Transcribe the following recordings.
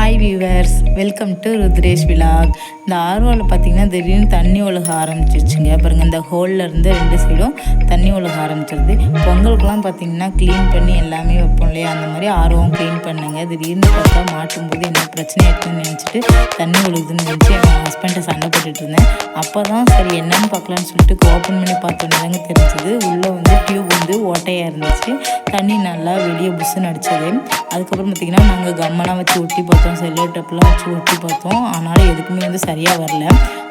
Hi viewers, welcome to Rudresh vlog. இந்த ஆர்வோவில் பார்த்தீங்கன்னா திடீர்னு தண்ணி ஒழுக ஆரம்பிச்சிருச்சுங்க. பாருங்கள், இந்த ஹோலில் இருந்து 2 சைடும் தண்ணி ஒழுக ஆரம்பிச்சிருது. பொங்கலுக்குலாம் பார்த்தீங்கன்னா க்ளீன் பண்ணி எல்லாமே வைப்போம் இல்லையா, அந்த மாதிரி ஆர்வம் க்ளீன் பண்ணுங்க. திடீர்னு பார்த்தா மாட்டும்போது என்ன பிரச்சனை இருக்குன்னு நினச்சிட்டு தண்ணி ஒழுகுதுன்னு நினச்சி என் ஹஸ்பண்ட்டை சண்டை போட்டுட்டு இருந்தேன். அப்போ தான் சரி என்னன்னு பார்க்கலான்னு சொல்லிட்டு ஓப்பன் பண்ணி பார்த்தோன்னே தாங்க தெரிஞ்சுது. உள்ளே வந்து டியூப் வந்து ஓட்டையாக இருந்துச்சு. தண்ணி நல்லா வெளியே புஷ்ஷுன்னு அடிச்சது. அதுக்கப்புறம் பார்த்திங்கன்னா நாங்கள் கம்மெல்லாம் வச்சு ஒட்டி பார்த்தோம், செல்லோ டேப்லாம் வச்சு ஒட்டி பார்த்தோம். ஆனாலும் எதுக்குமே வந்து சரியாக வரல.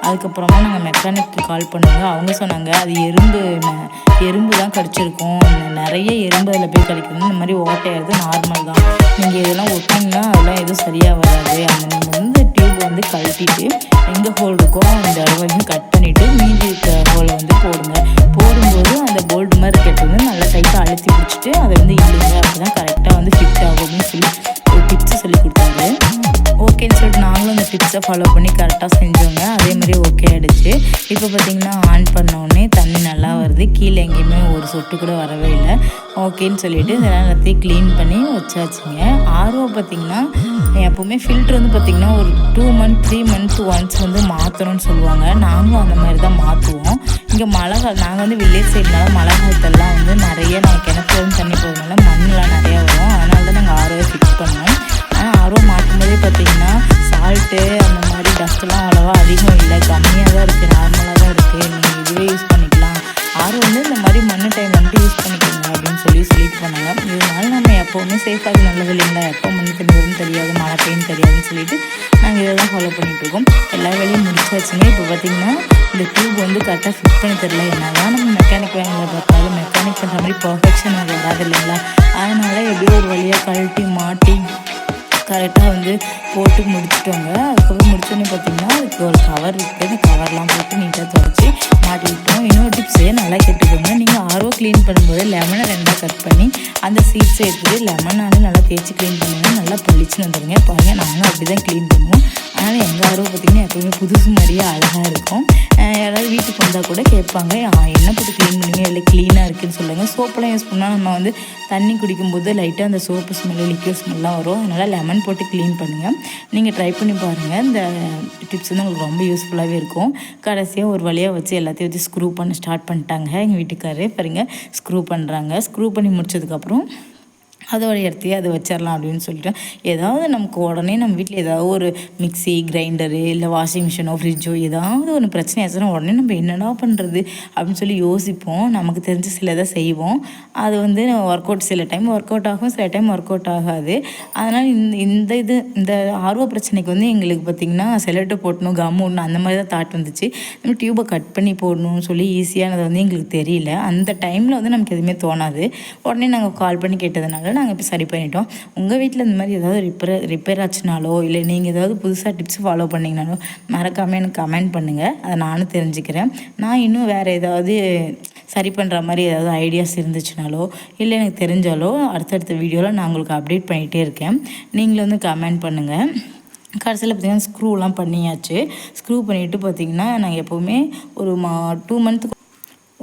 அதுக்கப்புறமா நாங்கள் மெக்கானிக்கு கால் பண்ணுங்க. அவங்க சொன்னாங்க அது எறும்பு தான் கடிச்சிருக்கும், நிறைய எறும்பு அதில் போய் கடிக்கணும், இந்த மாதிரி ஓட்டையாகிறது நார்மல் தான், நீங்கள் இதெல்லாம் ஒட்டிங்கன்னா அதெல்லாம் எதுவும் சரியாக வராது. அந்த நீங்கள் வந்து டியூப் வந்து கழட்டிட்டு எங்கே ஹோல் இருக்கோ அந்த வரையும் கட் பண்ணிவிட்டு மீதி இருக்க ஹோலை வந்து போடுங்க. போடும்போது அந்த போல்டு மாதிரி இருக்கிறது வந்து நல்லா டைட்டாக அழுத்தி பிடிச்சிட்டு அதை வந்து இல்லைங்க, அப்போ தான் கரெக்டாக வந்து ஃபிட் ஆகும் அப்படின்னு சொல்லி ஒரு டிப்ஸு சொல்லி கொடுத்தாரு. ஓகேன்னு சொல்லிட்டு நாங்களும் அந்த டிப்ஸை ஃபாலோ பண்ணி கரெக்டாக செஞ்சோங்க. அதே மாதிரி ஓகே ஆகிடுச்சு. இப்போ பார்த்திங்கன்னா ஆன் பண்ணோடனே தண்ணி நல்லா வருது. கீழே எங்கேயுமே ஒரு சொட்டு கூட வரவே இல்லை. ஓகேன்னு சொல்லிவிட்டு இதெல்லாம் எல்லாத்தையும் க்ளீன் பண்ணி வச்சாச்சுங்க. ஆர்ஓ பார்த்திங்கன்னா எப்போவுமே ஃபில்ட்ரு வந்து பார்த்திங்கன்னா ஒரு 2 months 3 months ஒன்ஸ் வந்து மாற்றணும்னு சொல்லுவாங்க. நாங்களும் அந்த மாதிரி தான் மாற்றுவோம். இங்கே நாங்கள் வந்து வில்லேஜ் சைட்னால மழை காலத்தெல்லாம் வந்து நிறைய நாங்கள் கிணத்துல வந்து தண்ணி போகிறதுனால மண்ணெலாம் நிறையா வரும். அதனால தான் நாங்கள் ஆர்ஓவை ஃபிக்ஸ் பண்ணோம். ஆனால் ஆர்ஓ மாற்றும்போதே பார்த்திங்கன்னா சால்ட்டு அந்த மாதிரி டஸ்ட்லாம் அவ்வளோவா அதிகம் இல்லை, கம்மியாக தான் இருக்குது, நார்மலாக தான் இருக்குது. நீங்கள் இதுவே யூஸ் பண்ணிக்கலாம். ஆர்ஓ வந்து இந்த மாதிரி மண்ணு டைம் வந்து யூஸ் பண்ணிக்கோங்க அப்படின்னு சொல்லிட்டு போனாங்க. இதனால நம்ம எப்போவுமே சேஃபாக நல்லது இல்லைங்களா, எப்போ மண்ணு தண்ணி வரும்னு தெரியாது, மழை பெய்யும் தெரியாதுன்னு சொல்லிட்டு நாங்கள் இதை தான் ஃபாலோ பண்ணிகிட்டு இருக்கோம். எல்லா வேலையும் முடிச்சாச்சுங்க. இப்போ பார்த்திங்கன்னா இந்த டியூப் வந்து கரெக்டாக ஃபிட் பண்ணி தரல. என்ன தான் நம்ம மெக்கானிக் வேலைகளை பார்த்தாலும் மெக்கானிக் பண்ணுற மாதிரி பர்ஃபெக்ஷன் அது வராது இல்லைங்களா. அதனால் எப்படியோ ஒரு வழியாக கழட்டி மாட்டி கரெக்டாக வந்து போட்டு முடிச்சுட்டோங்க. அதுக்கப்புறம் முடிச்சோன்னே பார்த்திங்கன்னா அதுக்கு ஒரு கவர் இருக்குது. அந்த கவர்லாம் போட்டு நீட்டாக துடைச்சி மாட்டிக்கிட்டோம். இன்னொரு டிப்ஸே நல்லா கேட்டுக்கோங்க. நீங்கள் ஆர்ஓ க்ளீன் பண்ணும்போது லெமனை 2ஆக கட் பண்ணி அந்த சீட்ஸை எடுத்துகிட்டு லெமனாலும் நல்லா தேய்ச்சி க்ளீன் பண்ணிங்கன்னா நல்லா பளிச்சுன்னு வந்துடுங்க. பாருங்கள், நாங்கள் அப்படி தான் க்ளீன் பண்ணுவோம். அதனால் எங்கள் ஆர்ஓ பார்த்திங்கன்னா எப்போவுமே புதுசு மாதிரியே அழகாக இருக்கும். யாராவது வீட்டுக்கு வந்தால் கூட கேட்பாங்க, என்ன போட்டு க்ளீன் பண்ணுவீங்க, இல்லை க்ளீனாக இருக்குதுன்னு சொல்லுங்கள். சோப்பெல்லாம் யூஸ் பண்ணால் நம்ம வந்து தண்ணி குடிக்கும்போது லைட்டாக அந்த சோப்பு ஸ்மெல்லு லிக்விட் ஸ்மெல்லாம் வரும். அதனால் லெமன் போட்டு க்ளீன் பண்ணுங்கள். நீங்கள் ட்ரை பண்ணி பாருங்கள். இந்த டிப்ஸ் வந்து உங்களுக்கு ரொம்ப யூஸ்ஃபுல்லாகவே இருக்கும். கடைசியாக ஒரு வழியாக வச்சு எல்லாத்தையும் வச்சு ஸ்க்ரூ பண்ண ஸ்டார்ட் பண்ணிட்டாங்க எங்கள் வீட்டுக்காரரு. பாருங்க, ஸ்க்ரூ பண்ணுறாங்க. ஸ்க்ரூ பண்ணி முடிச்சதுக்கப்புறம் அதோட இடத்தையே அதை வச்சிடலாம் அப்படின்னு சொல்லிட்டு, ஏதாவது நமக்கு உடனே நம்ம வீட்டில் ஏதாவது ஒரு மிக்சி, கிரைண்டரு, இல்லை வாஷிங் மிஷினோ ஃப்ரிட்ஜோ ஏதாவது ஒன்று பிரச்சனை ஆச்சுன்னா உடனே நம்ம என்னடா பண்ணுறது அப்படின்னு சொல்லி யோசிப்போம். நமக்கு தெரிஞ்ச சிலதை செய்வோம். அது வந்து ஒர்க் அவுட் சில டைம் ஒர்க் அவுட் ஆகும், சில டைம் ஒர்க் அவுட் ஆகாது. அதனால் இந்த ஆர்வ பிரச்சனைக்கு வந்து எங்களுக்கு பார்த்திங்கன்னா செலட்டை போட்டணும், கம் ஓடணும் அந்த மாதிரி தான் தாட் வந்துச்சு. நம்ம டியூபை கட் பண்ணி போடணும்னு சொல்லி ஈஸியானது வந்து எங்களுக்கு தெரியல. அந்த டைமில் வந்து நமக்கு எதுவுமே தோணாது. உடனே நாங்கள் கால் பண்ணி கேட்டதுனால நாங்கள் இப்போ சரி பண்ணிட்டோம். உங்கள் வீட்டில் இந்த மாதிரி ஏதாவது ரிப்பேர் ஆச்சுனாலோ, இல்லை நீங்கள் ஏதாவது புதுசாக டிப்ஸ் ஃபாலோ பண்ணிங்கனாலோ மறக்காமல் எனக்கு கமெண்ட் பண்ணுங்கள். அதை நானும் தெரிஞ்சுக்கிறேன். நான் இன்னும் வேறு ஏதாவது சரி பண்ணுற மாதிரி ஏதாவது ஐடியாஸ் இருந்துச்சுனாலோ, இல்லை எனக்கு தெரிஞ்சாலோ அடுத்தடுத்த வீடியோவில் நான் உங்களுக்கு அப்டேட் பண்ணிகிட்டே இருக்கேன். நீங்களும் வந்து கமெண்ட் பண்ணுங்கள். கடைசியில் பார்த்திங்கன்னா ஸ்க்ரூலாம் பண்ணியாச்சு. ஸ்க்ரூ பண்ணிவிட்டு பார்த்திங்கன்னா நாங்கள் எப்போவுமே ஒரு 2 months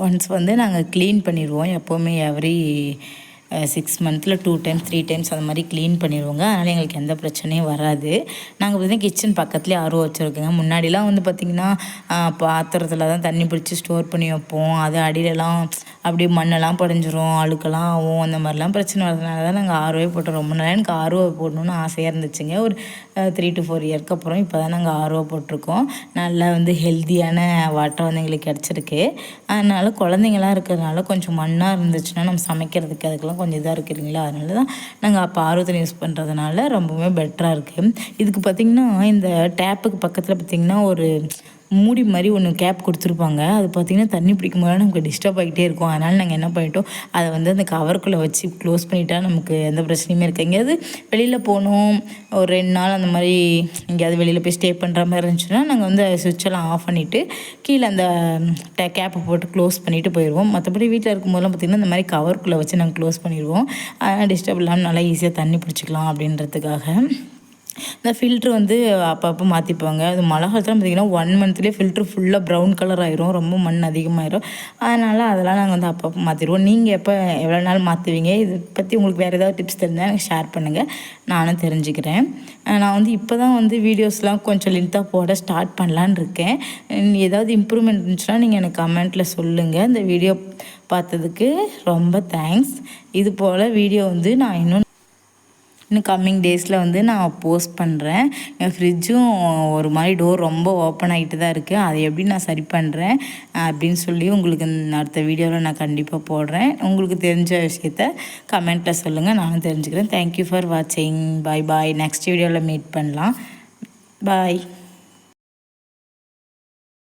ஒன்ஸ் வந்து நாங்கள் க்ளீன் பண்ணிடுவோம். எப்போவுமே எவ்ரி 6 months 2 times 3 times அந்த மாதிரி க்ளீன் பண்ணிடுவோங்க. அதனால் எங்களுக்கு எந்த பிரச்சனையும் வராது. நாங்கள் பார்த்திங்கன்னா கிச்சன் பக்கத்துலேயே ஆர்ஓ வச்சுருக்கோங்க. முன்னாடிலாம் வந்து பார்த்திங்கன்னா பாத்திரத்தில் தான் தண்ணி பிடிச்சி ஸ்டோர் பண்ணி வைப்போம். அது அடியிலலாம் அப்படியே மண்ணெல்லாம் படிஞ்சிரும், அழுக்கெல்லாம் ஆகும், அந்த மாதிரிலாம் பிரச்சனை வரதுனால தான் நாங்கள் ஆர்ஓவே போட்டோம். ரொம்ப நாள் எனக்கு ஆர்ஓ போடணுன்னு ஆசையாக இருந்துச்சுங்க. ஒரு 3 to 4 இயர்க்கு அப்புறம் இப்போ தான் நாங்கள் ஆர்ஓ போட்டிருக்கோம். நல்லா வந்து ஹெல்த்தியான வாட்டர் வந்து எங்களுக்கு கிடச்சிருக்கு. அதனால் குழந்தைங்களாம் இருக்கிறதுனால கொஞ்சம் மண்ணாக இருந்துச்சுன்னா நம்ம சமைக்கிறதுக்கு அதுக்கெல்லாம் கொஞ்சம் இதாக இருக்குதுங்களா, அதனால தான் நாங்கள் அப்போ ஆர்ஓ தண்ணி யூஸ் பண்ணுறதுனால ரொம்பவுமே பெட்டராக இருக்குது. இதுக்கு பார்த்திங்கன்னா இந்த டேப்புக்கு பக்கத்தில் பார்த்திங்கன்னா ஒரு மூடி மாதிரி ஒன்று கேப் கொடுத்துருப்பாங்க. அது பார்த்திங்கன்னா தண்ணி பிடிக்கும் போது நமக்கு டிஸ்டர்ப் ஆகிட்டே இருக்கும். அதனால் நாங்கள் என்ன பண்ணிட்டோம், அதை வந்து அந்த கவருக்குள்ளே வச்சு க்ளோஸ் பண்ணிட்டா நமக்கு எந்த பிரச்சனையுமே இருக்குது. எங்கேயாவது வெளியில் போகணும், ஒரு 2 நாள் அந்த மாதிரி எங்கேயாவது வெளியில் போய் ஸ்டே பண்ணுற மாதிரி இருந்துச்சுன்னா நாங்கள் வந்து சுவிட்செல்லாம் ஆஃப் பண்ணிவிட்டு கீழே அந்த கேப்பை போட்டு க்ளோஸ் பண்ணிவிட்டு போயிடுவோம். மற்றபடி வீட்டில் இருக்கும்போதெல்லாம் பார்த்திங்கன்னா இந்த மாதிரி கவருக்குள்ளே வச்சு நாங்கள் க்ளோஸ் பண்ணிடுவோம். அதனால் டிஸ்டர்ப் இல்லாமல் நல்லா ஈஸியாக தண்ணி பிடிச்சிக்கலாம் அப்படின்றதுக்காக. இந்த ஃபில்ட்ரு வந்து அப்பப்போ மாற்றிப்பாங்க. அது மழை காலத்தில் பார்த்திங்கன்னா 1 மந்த்லேயே ஃபில்ட்ரு ஃபுல்லாக ப்ரௌன் கலர் ஆயிரும், ரொம்ப மண் அதிகமாயிரும். அதனால் அதெல்லாம் நாங்கள் வந்து அப்பப்போ மாற்றிடுவோம். நீங்கள் எப்போ எவ்வளோ நாள் மாற்றுவீங்க? இதை பற்றி உங்களுக்கு வேறு ஏதாவது டிப்ஸ் தெரிஞ்சால் எனக்கு ஷேர் பண்ணுங்கள், நானும் தெரிஞ்சுக்கிறேன். நான் வந்து இப்போ தான் வந்து வீடியோஸ்லாம் கொஞ்சம் லென்த்தாக போட ஸ்டார்ட் பண்ணலான்னு இருக்கேன். ஏதாவது இம்ப்ரூவ்மெண்ட் இருந்துச்சுன்னா நீங்கள் எனக்கு கமெண்ட்டில் சொல்லுங்கள். இந்த வீடியோ பார்த்ததுக்கு ரொம்ப தேங்க்ஸ். இது போல் வீடியோ வந்து நான் இன்னும் கம்மிங் டேஸில் வந்து நான் போஸ்ட் பண்ணுறேன். என் ஃப்ரிட்ஜும் ஒரு மாதிரி டோர் ரொம்ப ஓப்பன் ஆகிட்டு தான் இருக்குது. அதை எப்படி நான் சரி பண்ணுறேன் அப்படின்னு சொல்லி உங்களுக்கு அடுத்த வீடியோவில் நான் கண்டிப்பாக போடுறேன். உங்களுக்கு தெரிஞ்ச விஷயத்த கமெண்ட்டில் சொல்லுங்கள், நானும் தெரிஞ்சுக்கிறேன். தேங்க்யூ ஃபார் வாட்சிங். பாய் பாய். நெக்ஸ்ட் வீடியோவில் மீட் பண்ணலாம். பாய்.